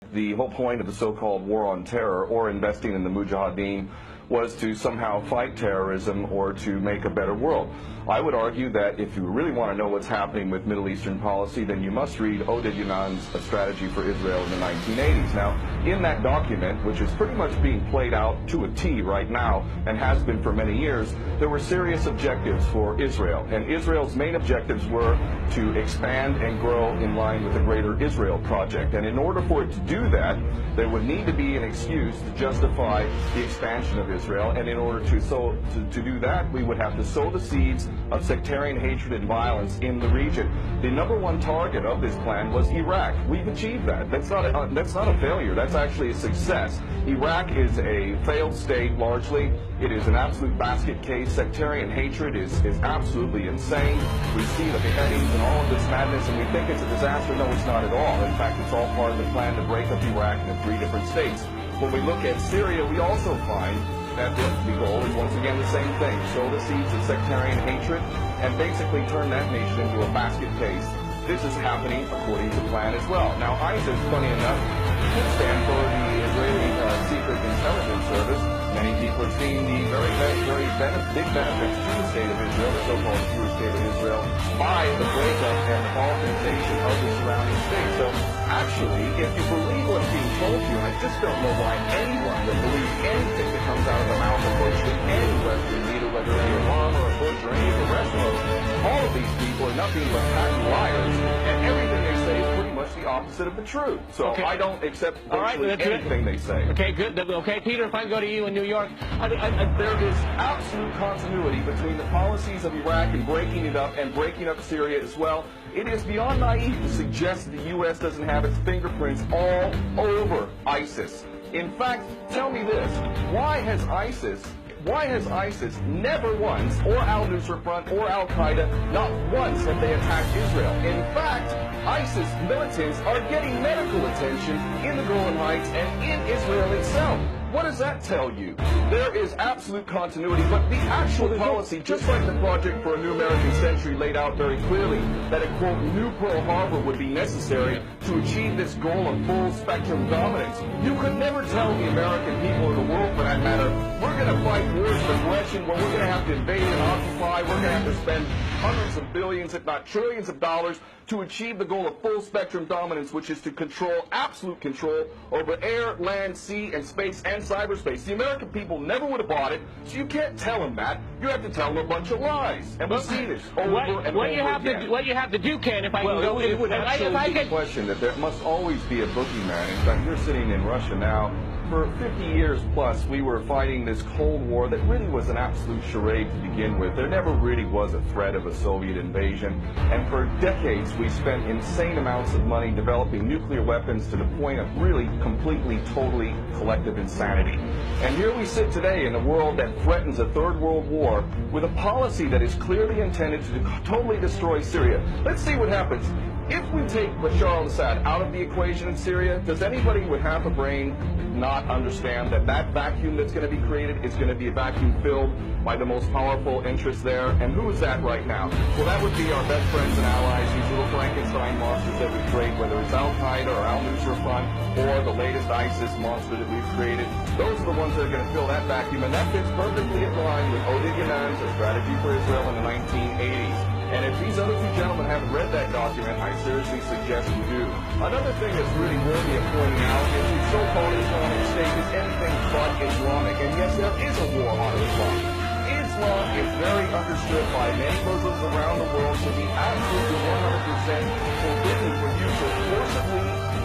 The whole point of the so-called war on terror, or investing in the mujahideen, was to somehow fight terrorism or to make a better world. I would argue that if you really want to know what's happening with Middle Eastern policy, then you must read Yaydiğini's Strategy for Israel in the 1980s. Now, in that document, which is pretty much being played out to a T right now, and has been for many years, there were serious objectives for Israel. And Israel's main objectives were to expand and grow in line with the Greater Israel Project. And in order for it to do that, there would need to be an excuse to justify the expansion of Israel. And in order to do that, we would have to sow the seeds of sectarian hatred and violence in the region. The number one target of this plan was Iraq. We've achieved that. That's not a failure. That's actually a success. Iraq is a failed state largely. It is an absolute basket case. Sectarian hatred is absolutely insane. We see the beheadings and all of this madness, and we think it's a disaster. No, it's not at all. In fact, it's all part of the plan to break up Iraq into 3 different states. When we look at Syria, we also find that the goal is once again the same thing: sow the seeds of sectarian hatred and basically turn that nation into a basket case. This is happening according to plan as well. Now, ISIS, funny enough, could stand for the Israeli Secret Intelligence Service. Many people are seeing the very big benefits to the state of Israel, the so-called Jewish state of Israel, by the breakup and the balkanization of the surrounding states. So, actually, if you believe what's being told to you, and I just don't know why anyone would believe anything that comes out of the mouth of virtually any Western leader, whether it be Obama or Bush or any of the rest of them, all of these people are nothing but patent liars, and everything they say is pretty much the opposite of the truth. So I don't accept virtually anything they say. Okay, good. Okay, Peter, if I go to you in New York, there is absolute continuity between the policies of Iraq and breaking it up and breaking up Syria as well. It is beyond naive to suggest that the U.S. doesn't have its fingerprints all over ISIS. In fact, tell me this: why has ISIS never once, or Al-Nusra Front or Al-Qaeda, not once have they attacked Israel? In fact, ISIS militants are getting medical attention in the Golan Heights and in Israel itself. What does that tell you? There is absolute continuity, but the actual policy, just like the Project for a New American Century laid out very clearly, that a, quote, new Pearl Harbor would be necessary to achieve this goal of full spectrum dominance. You could never tell the American people, or the world for that matter, we're going to fight wars of aggression where we're going to have to invade and occupy, we're going to have to spend hundreds of billions, if not trillions of dollars to achieve the goal of full spectrum dominance, which is to control, absolute control, over air, land, sea, and space, and cyberspace. The American people never would have bought it, so you can't tell them that. You have to tell them a bunch of lies. And we see this over and over again. What you have to do, Ken, if I can go... It would actually be a question that there must always be a boogeyman. In fact, you're sitting in Russia now. For 50 years plus, we were fighting this Cold War that really was an absolute charade to begin with. There never really was a threat of a Soviet invasion. And for decades, we spent insane amounts of money developing nuclear weapons to the point of really completely, totally collective insanity. And here we sit today in a world that threatens a third world war with a policy that is clearly intended to totally destroy Syria. Let's see what happens. If we take Bashar al-Assad out of the equation in Syria, does anybody with half a brain not understand that that vacuum that's going to be created is going to be a vacuum filled by the most powerful interests there? And who is that right now? Well, that would be our best friends and allies, these little Frankenstein monsters that we create, whether it's Al-Qaeda or Al-Nusra Front or the latest ISIS monster that we've created. Those are the ones that are going to fill that vacuum, and that fits perfectly in line with Yaydiğini's Strategy for Israel in the 1980s. And if these other two gentlemen haven't read that document, I seriously suggest you do. Another thing that's really worthy of pointing out is the so-called Islamic State is anything but Islamic. And yes, there is a war on Islam. Islam is very understood by many Muslims around the world to be absolutely 100% forbidden for you to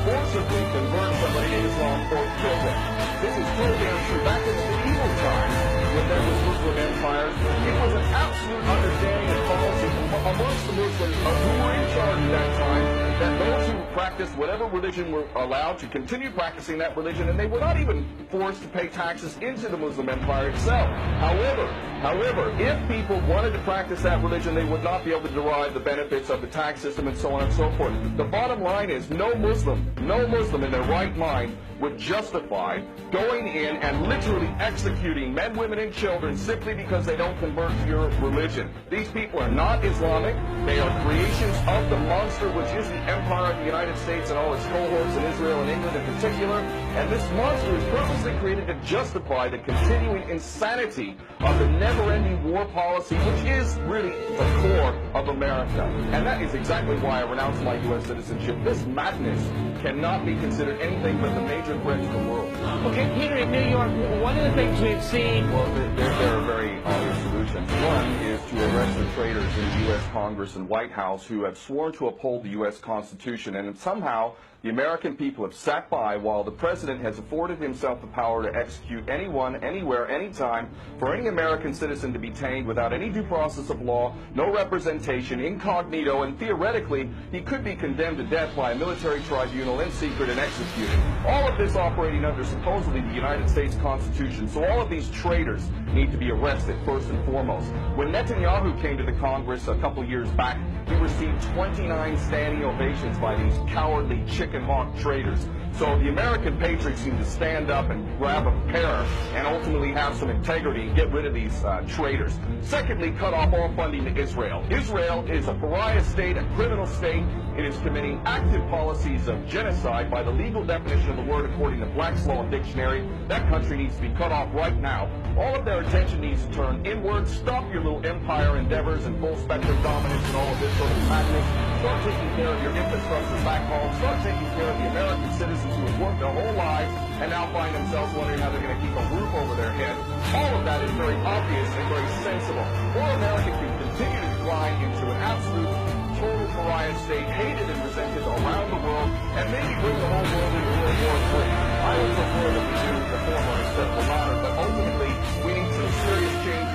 forcibly convert somebody to Islam or kill them. This is still very true. Back in the medieval times, when there was Muslim empires, it was an absolute understanding and policy amongst the Muslims who were in charge at that time, that those who practiced whatever religion were allowed to continue practicing that religion, and they were not even forced to pay taxes into the Muslim empire itself. However, if people wanted to practice that religion, they would not be able to derive the benefits of the tax system and so on and so forth. The bottom line is no Muslim in their right mind would justify going in and literally executing men, women, and children simply because they don't convert to your religion. These people are not Islamic. They are creations of the monster, which is the empire of the United United States and all its cohorts in Israel and England in particular. And this monster is purposely created to justify the continuing insanity of the never-ending war policy, which is really the core of America. And that is exactly why I renounce my U.S. citizenship. This madness cannot be considered anything but the major threat to the world. Okay, Peter, in New York, one of the things we've seen... Well, there are very obvious solutions. One is to arrest the traitors in the U.S. Congress and White House who have sworn to uphold the U.S. Constitution, and somehow the American people have sat by while the president has afforded himself the power to execute anyone, anywhere, anytime, for any American citizen to be detained without any due process of law, no representation, incognito, and theoretically, he could be condemned to death by a military tribunal in secret and executed. All of this operating under supposedly the United States Constitution. So all of these traitors need to be arrested first and foremost. When Netanyahu came to the Congress a couple years back, he received 29 standing ovations by these cowardly chicken hawk traitors. So the American patriots need to stand up and grab a pair and ultimately have some integrity and get rid of these traitors. Secondly, cut off all funding to Israel. Israel is a pariah state, a criminal state. It is committing active policies of genocide by the legal definition of the word according to Black's Law Dictionary. That country needs to be cut off right now. All of their attention needs to turn inward. Stop your little empire endeavors and full spectrum dominance and all of this sort of madness. Start taking care of your infrastructure back home. Start taking care of the American citizens who have worked their whole lives and now find themselves wondering how they're going to keep a roof over their head. All of that is very obvious and very sensible. Or America can continue to decline into an absolute total pariah state, hated and resented around the world, and maybe bring the whole world into World War III. I would prefer that we do the former instead of the latter, but ultimately we need some serious change